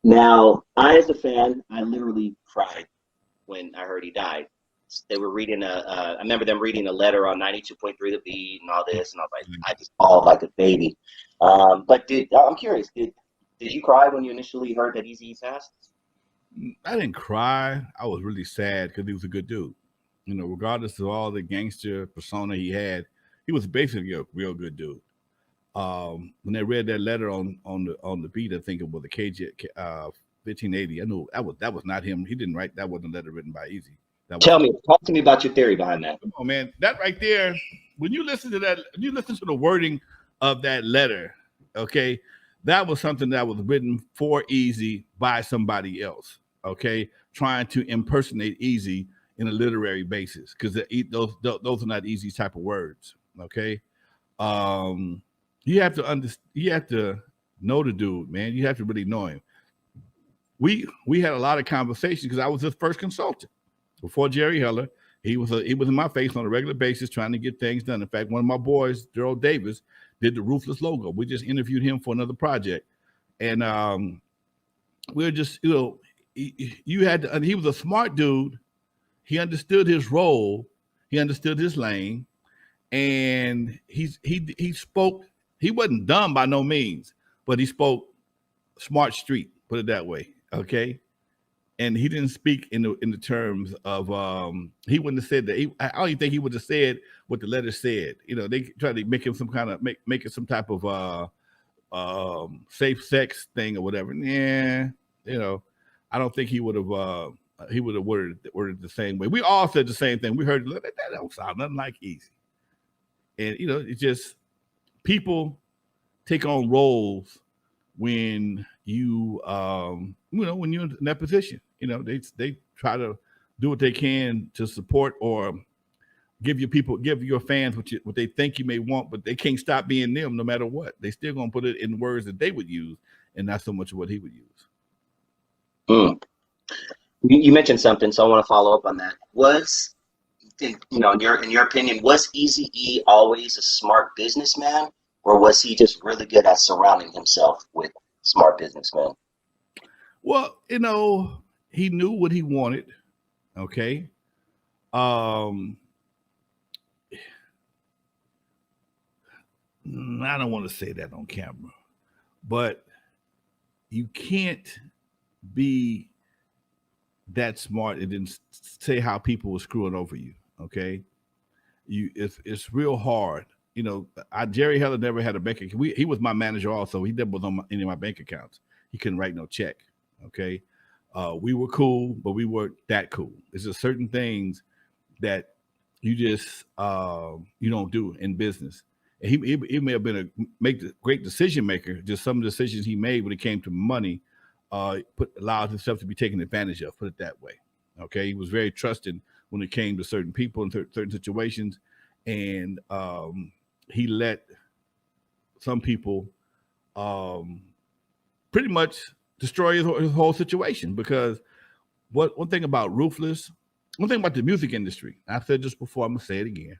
Now, I, as a fan, I literally cried when I heard he died. They were reading I remember them reading a letter on 92.3 The Beat and all this, and I was like, I just bawled like a baby. But I'm curious, did you cry when you initially heard that Eazy E passed? I didn't cry. I was really sad because he was a good dude. You know, regardless of all the gangster persona he had, he was basically a real good dude. When they read that letter on the beat, I think it was the KJ 1580. I knew that was not him. He didn't write that. Wasn't a letter written by Easy. That was Talk to me about your theory behind that. Come on, man. That right there. When you listen to that, when you listen to the wording of that letter, okay, that was something that was written for Easy by somebody else. Okay, trying to impersonate Easy in a literary basis because those are not Easy type of words. Okay, you have to know the dude, man. You have to really know him. We had a lot of conversations because I was his first consultant before Jerry Heller. He was in my face on a regular basis trying to get things done. In fact, one of my boys, Daryl Davis, did the Ruthless logo. We just interviewed him for another project, and we were just you had to. He was a smart dude. He understood his role. He understood his lane, and he spoke. He wasn't dumb by no means, but he spoke smart street. Put it that way, okay. And he didn't speak in the terms of he wouldn't have said that. I don't even think he would have said what the letter said. You know, they tried to make him some kind of make it some type of safe sex thing or whatever. Yeah, you know, I don't think he would have worded the same way. We all said the same thing. We heard that don't sound nothing like Easy. And you know, it's just people take on roles when when you're in that position. You know, they try to do what they can to support or give your fans what they think you may want, but they can't stop being them no matter what. They still gonna put it in words that they would use, and not so much what he would use. You mentioned something, so I want to follow up on that. In your opinion, was Eazy E always a smart businessman, or was he just really good at surrounding himself with smart businessmen? Well, you know, he knew what he wanted. Okay. I don't want to say that on camera, but you can't be that smart and then say how people were screwing over you. Okay. It's real hard. You know, Jerry Heller never had a bank account. He was my manager also. He never was on any of my bank accounts. He couldn't write no check. Okay. We were cool, but we weren't that cool. It's just certain things that you just you don't do in business. And he may have been a great decision maker. Just some of the decisions he made when it came to money allowed himself to be taken advantage of. Put it that way. Okay. He was very trusting when it came to certain people in certain situations, and he let some people pretty much destroy his whole situation. Because one thing about Ruthless, one thing about the music industry, I said this before, I'm gonna say it again.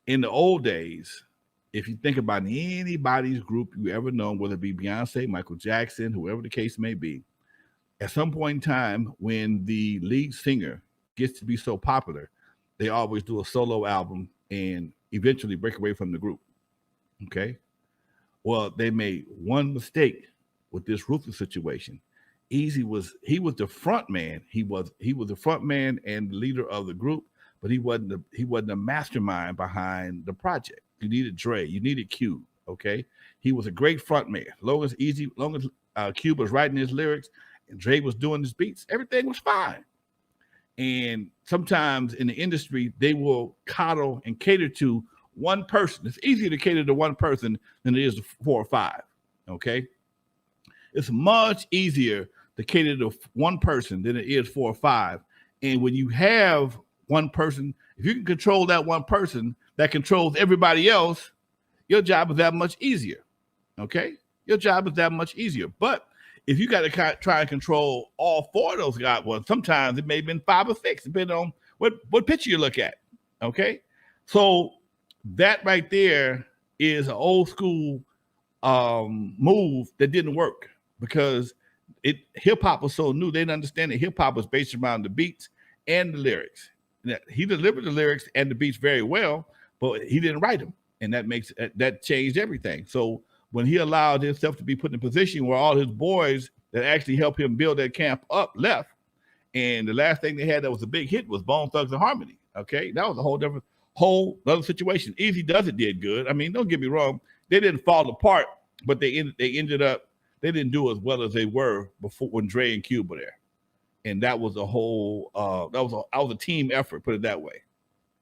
In the old days, if you think about anybody's group you ever known, whether it be Beyonce, Michael Jackson, whoever the case may be, at some point in time, when the lead singer gets to be so popular, they always do a solo album and eventually break away from the group. Okay. Well, they made one mistake with this Ruthless situation. Eazy was the front man. He was the front man and leader of the group, but he wasn't the mastermind behind the project. You needed Dre, you needed Cube. Okay, he was a great front man. Long as Cube was writing his lyrics and Dre was doing his beats, everything was fine. And sometimes in the industry, they will coddle and cater to one person. It's easier to cater to one person than it is to 4 or 5. Okay. It's much easier to cater to one person than it is 4 or 5. And when you have one person, if you can control that one person that controls everybody else, your job is that much easier. Okay. Your job is that much easier. But if you got to try and control all 4 of those guys, well, sometimes it may have been 5 or 6, depending on what picture you look at. Okay. So that right there is an old school move that didn't work, because hip hop was so new. They didn't understand that hip hop was based around the beats and the lyrics. He delivered the lyrics and the beats very well, but he didn't write them, and that changed everything. So when he allowed himself to be put in a position where all his boys that actually helped him build that camp up left, and the last thing they had that was a big hit was Bone Thugs and Harmony. Okay, that was a whole other situation. Eazy Does It did good. I mean, don't get me wrong, they didn't fall apart, but they ended up, they didn't do as well as they were before when Dre and Cube were there. And that was a whole that was a team effort, put it that way.